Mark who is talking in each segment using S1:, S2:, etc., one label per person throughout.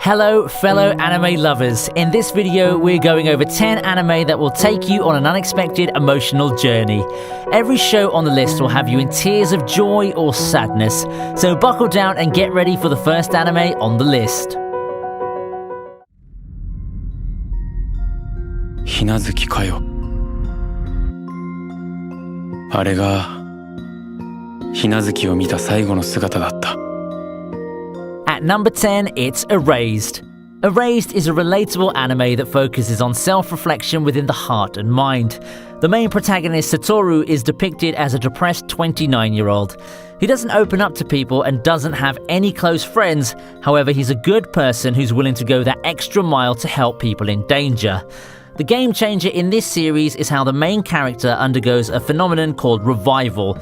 S1: Hello fellow anime lovers, in this video we're going over 10 anime that will take you on an unexpected emotional journey. Every show on the list will have you in tears of joy or sadness, so buckle down and get ready for the first anime on the list.
S2: ひなずきかよ。あれがひなずきを見た最後の姿だった。
S1: At number 10, it's Erased. Erased is a relatable anime that focuses on self-reflection within the heart and mind. The main protagonist, Satoru, is depicted as a depressed 29-year-old. He doesn't open up to people and doesn't have any close friends. However, he's a good person who's willing to go that extra mile to help people in danger. The game changer in this series is how the main character undergoes a phenomenon called revival.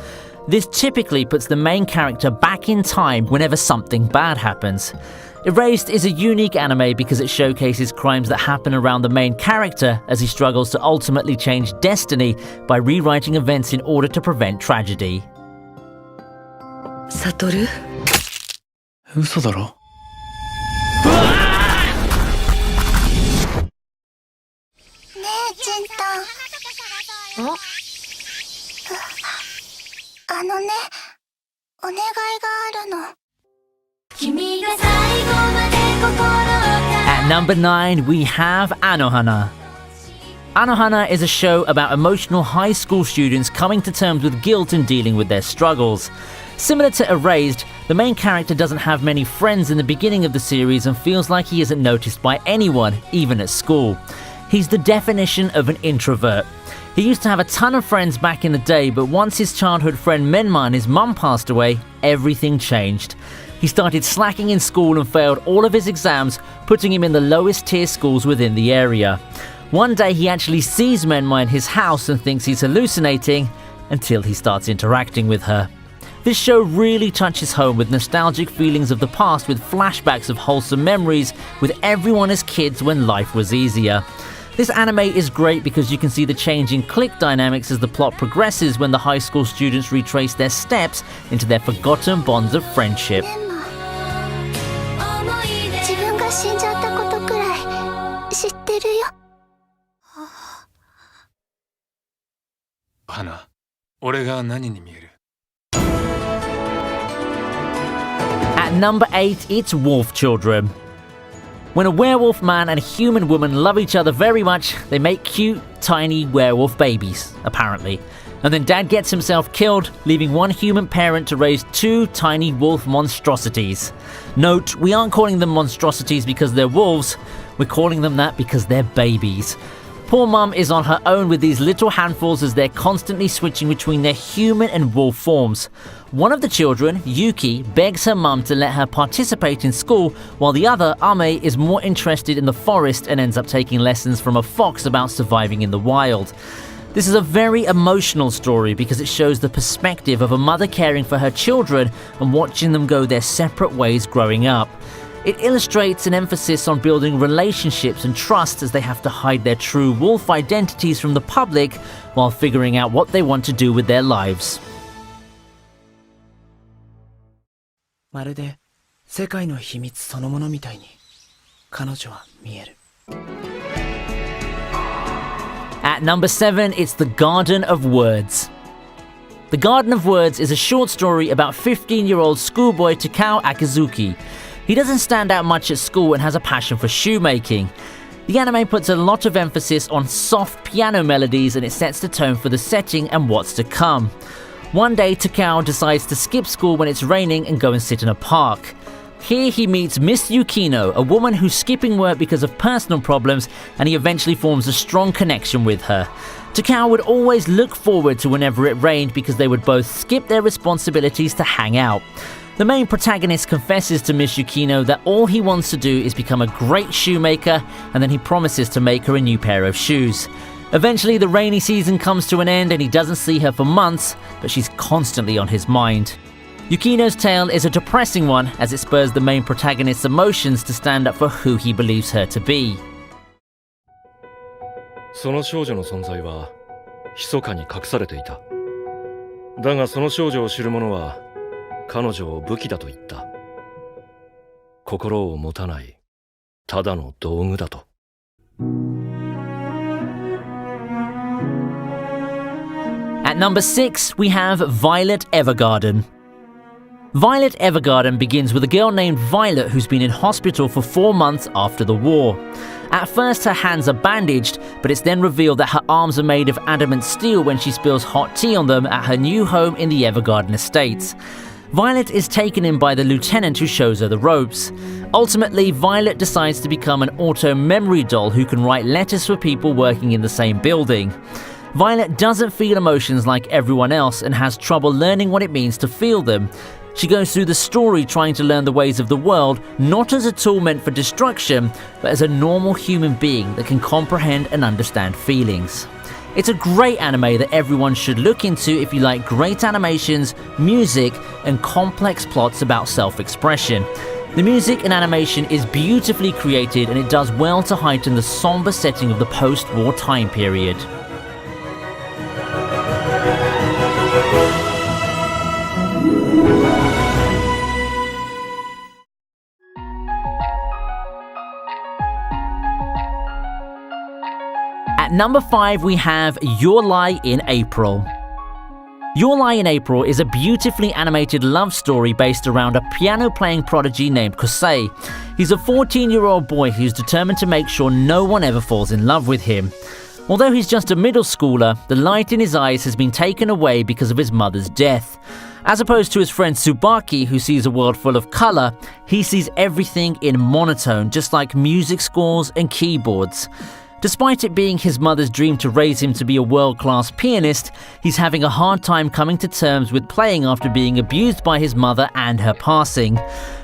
S1: This typically puts the main character back in time whenever something bad happens. Erased is a unique anime because it showcases crimes that happen around the main character as he struggles to ultimately change destiny by rewriting events in order to prevent tragedy.
S3: サトル？
S2: 嘘だろ。
S4: ねえ、チンタン。ん？あのね、お願いがあるの。君が最後まで心を
S1: At number 9, we have Anohana. Anohana is a show about emotional high school students coming to terms with guilt and dealing with their struggles. Similar to Erased, the main character doesn't have many friends in the beginning of the series and feels like he isn't noticed by anyone, even at school. He's the definition of an introvert. He used to have a ton of friends back in the day, but once his childhood friend Menma and his mum passed away, everything changed. He started slacking in school and failed all of his exams, putting him in the lowest tier schools within the area. One day he actually sees Menma in his house and thinks he's hallucinating, until he starts interacting with her. This show really touches home with nostalgic feelings of the past with flashbacks of wholesome memories with everyone as kids when life was easier. This anime is great because you can see the changing clique dynamics as the plot progresses when the high school students retrace their steps into their forgotten bonds of friendship.
S4: 自分が死んじゃったことくらい知ってるよ。
S2: 花、俺が何に見える？
S1: At number 8, it's Wolf Children. When a werewolf man and a human woman love each other very much, they make cute, tiny werewolf babies, apparently. And then dad gets himself killed, leaving one human parent to raise two tiny wolf monstrosities. Note, we aren't calling them monstrosities because they're wolves, we're calling them that because they're babies. Poor mum is on her own with these little handfuls as they're constantly switching between their human and wolf forms. One of the children, Yuki, begs her mum to let her participate in school, while the other, Ame, is more interested in the forest and ends up taking lessons from a fox about surviving in the wild. This is a very emotional story because it shows the perspective of a mother caring for her children and watching them go their separate ways growing up. It illustrates an emphasis on building relationships and trust as they have to hide their true wolf identities from the public while figuring out what they want to do with their lives.
S3: まるで世界の秘密そのものみたいに彼女は見える。
S1: At number 7, it's The Garden of Words. The Garden of Words is a short story about 15-year-old schoolboy Takao Akizuki. He doesn't stand out much at school and has a passion for shoemaking. The anime puts a lot of emphasis on soft piano melodies and it sets the tone for the setting and what's to come. One day, Takao decides to skip school when it's raining and go and sit in a park. Here he meets Miss Yukino, a woman who's skipping work because of personal problems, and he eventually forms a strong connection with her. Takao would always look forward to whenever it rained because they would both skip their responsibilities to hang out. The main protagonist confesses to Miss Yukino that all he wants to do is become a great shoemaker, and then he promises to make her a new pair of shoes. Eventually, the rainy season comes to an end and he doesn't see her for months, but she's constantly on his mind. Yukino's tale is a depressing one as it spurs the main protagonist's emotions to stand up for who he believes her to be.
S5: その少女の存在は密かに隠されていた。だがその少女を知る者は彼女を武器だと言った。心を持たないただの道具だと。
S1: At number 6, we have Violet Evergarden. Violet Evergarden begins with a girl named Violet who's been in hospital for 4 months after the war. At first her hands are bandaged, but it's then revealed that her arms are made of adamant steel when she spills hot tea on them at her new home in the Evergarden Estates. Violet is taken in by the lieutenant who shows her the ropes. Ultimately, Violet decides to become an auto-memory doll who can write letters for people working in the same building. Violet doesn't feel emotions like everyone else and has trouble learning what it means to feel them. She goes through the story trying to learn the ways of the world, not as a tool meant for destruction, but as a normal human being that can comprehend and understand feelings. It's a great anime that everyone should look into if you like great animations, music, and complex plots about self-expression. The music and animation is beautifully created and it does well to heighten the somber setting of the post-war time period. At number 5, we have Your Lie in April. Your Lie in April is a beautifully animated love story based around a piano-playing prodigy named Kosei. He's a 14-year-old boy who's determined to make sure no one ever falls in love with him. Although he's just a middle schooler, the light in his eyes has been taken away because of his mother's death. As opposed to his friend Tsubaki, who sees a world full of color, he sees everything in monotone, just like music scores and keyboards. Despite it being his mother's dream to raise him to be a world-class pianist, he's having a hard time coming to terms with playing after being abused by his mother and her passing.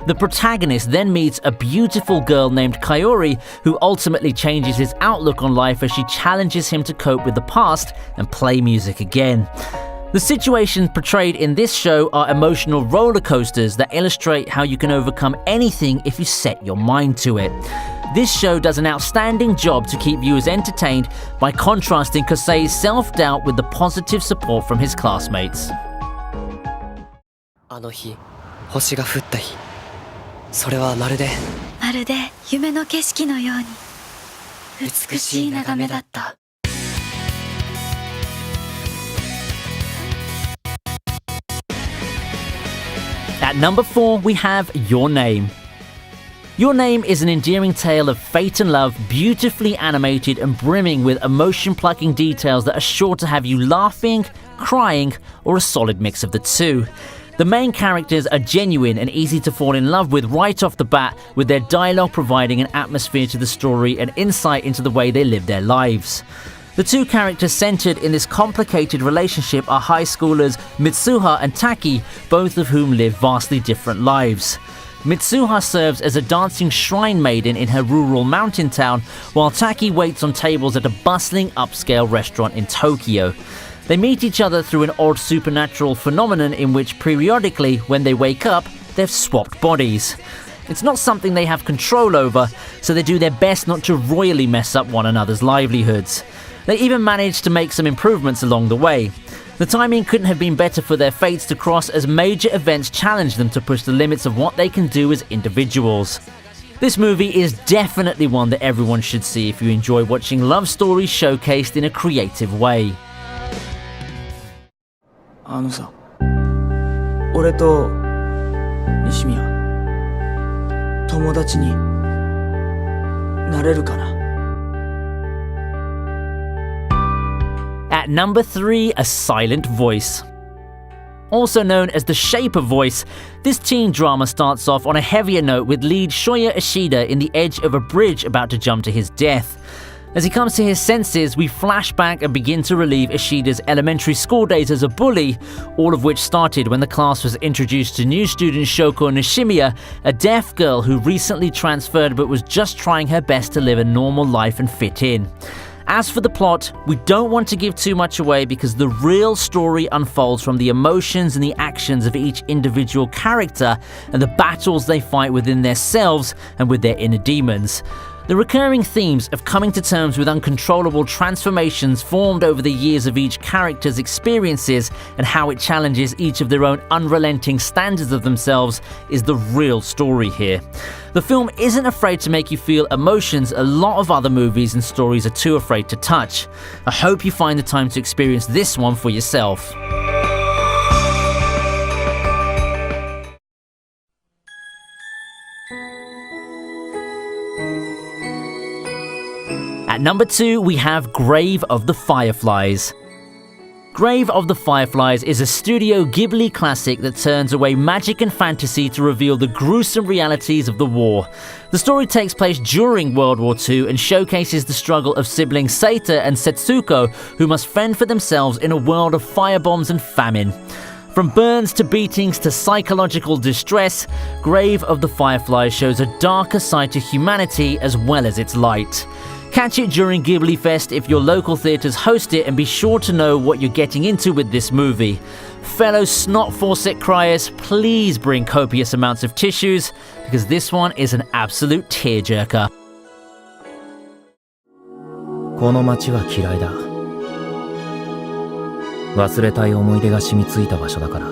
S1: The protagonist then meets a beautiful girl named Kaori, who ultimately changes his outlook on life as she challenges him to cope with the past and play music again. The situations portrayed in this show are emotional roller coasters that illustrate how you can overcome anything if you set your mind to it. This show does an outstanding job to keep viewers entertained by contrasting Kosei's self-doubt with the positive support from his classmates.
S6: あの日、星が降った日。それはまるで
S4: 夢の景色のように美しい眺めだった。
S1: At number 4, we have Your Name. Your Name is an endearing tale of fate and love, beautifully animated and brimming with emotion-plucking details that are sure to have you laughing, crying, or a solid mix of the two. The main characters are genuine and easy to fall in love with right off the bat, with their dialogue providing an atmosphere to the story and insight into the way they live their lives. The two characters centered in this complicated relationship are high schoolers Mitsuha and Taki, both of whom live vastly different lives. Mitsuha serves as a dancing shrine maiden in her rural mountain town, while Taki waits on tables at a bustling upscale restaurant in Tokyo. They meet each other through an odd supernatural phenomenon in which periodically, when they wake up, they've swapped bodies. It's not something they have control over, so they do their best not to royally mess up one another's livelihoods. They even manage to make some improvements along the way. The timing couldn't have been better for their fates to cross, as major events challenge them to push the limits of what they can do as individuals. This movie is definitely one that everyone should see if you enjoy watching love stories showcased in a creative way.
S3: あのさ、俺と西宮、友達になれるかな?
S1: At number 3, A Silent Voice. Also known as The Shape of Voice, this teen drama starts off on a heavier note with lead Shoya Ishida in the edge of a bridge about to jump to his death. As he comes to his senses, we flash back and begin to relive Ishida's elementary school days as a bully, all of which started when the class was introduced to new student Shoko Nishimiya, a deaf girl who recently transferred but was just trying her best to live a normal life and fit in. As for the plot, we don't want to give too much away because the real story unfolds from the emotions and the actions of each individual character and the battles they fight within themselves and with their inner demons. The recurring themes of coming to terms with uncontrollable transformations formed over the years of each character's experiences and how it challenges each of their own unrelenting standards of themselves is the real story here. The film isn't afraid to make you feel emotions a lot of other movies and stories are too afraid to touch. I hope you find the time to experience this one for yourself. At number 2, we have Grave of the Fireflies. Grave of the Fireflies is a Studio Ghibli classic that turns away magic and fantasy to reveal the gruesome realities of the war. The story takes place during World War II and showcases the struggle of siblings Seita and Setsuko, who must fend for themselves in a world of firebombs and famine. From burns to beatings to psychological distress, Grave of the Fireflies shows a darker side to humanity as well as its light. Catch it during Ghibli Fest if your local theatres host it, and be sure to know what you're getting into with this movie. Fellow snot faucet criers, please bring copious amounts of tissues, because this one is an absolute tearjerker.
S7: この街は嫌いだ。忘れたい思い出が染みついた場所だから。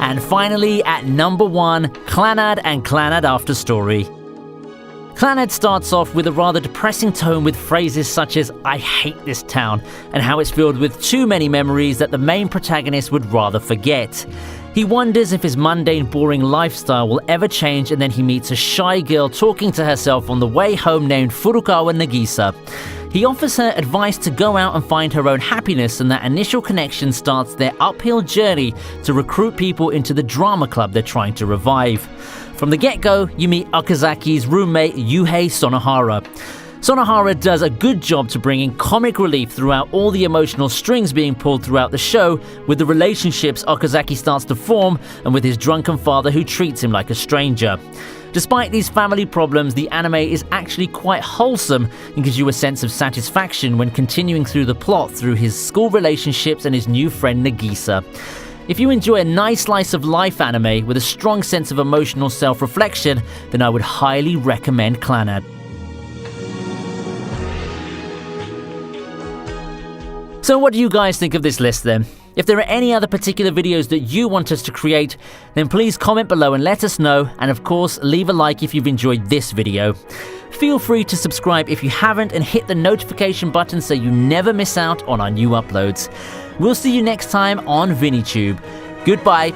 S1: And finally, at number 1, Clannad and Clannad After Story. Clannad starts off with a rather depressing tone with phrases such as "I hate this town" and how it's filled with too many memories that the main protagonist would rather forget. He wonders if his mundane, boring lifestyle will ever change, and then he meets a shy girl talking to herself on the way home named Furukawa Nagisa. He offers her advice to go out and find her own happiness, and that initial connection starts their uphill journey to recruit people into the drama club they're trying to revive. From the get-go, you meet Okazaki's roommate Yuhei Sonohara. Sonohara does a good job to bring in comic relief throughout all the emotional strings being pulled throughout the show, with the relationships Okazaki starts to form and with his drunken father who treats him like a stranger. Despite these family problems, the anime is actually quite wholesome and gives you a sense of satisfaction when continuing through the plot through his school relationships and his new friend Nagisa. If you enjoy a nice slice of life anime with a strong sense of emotional self-reflection, then I would highly recommend Clannad. So what do you guys think of this list then? If there are any other particular videos that you want us to create, then please comment below and let us know, and of course leave a like if you've enjoyed this video. Feel free to subscribe if you haven't and hit the notification button so you never miss out on our new uploads. We'll see you next time on ViniTube. Goodbye.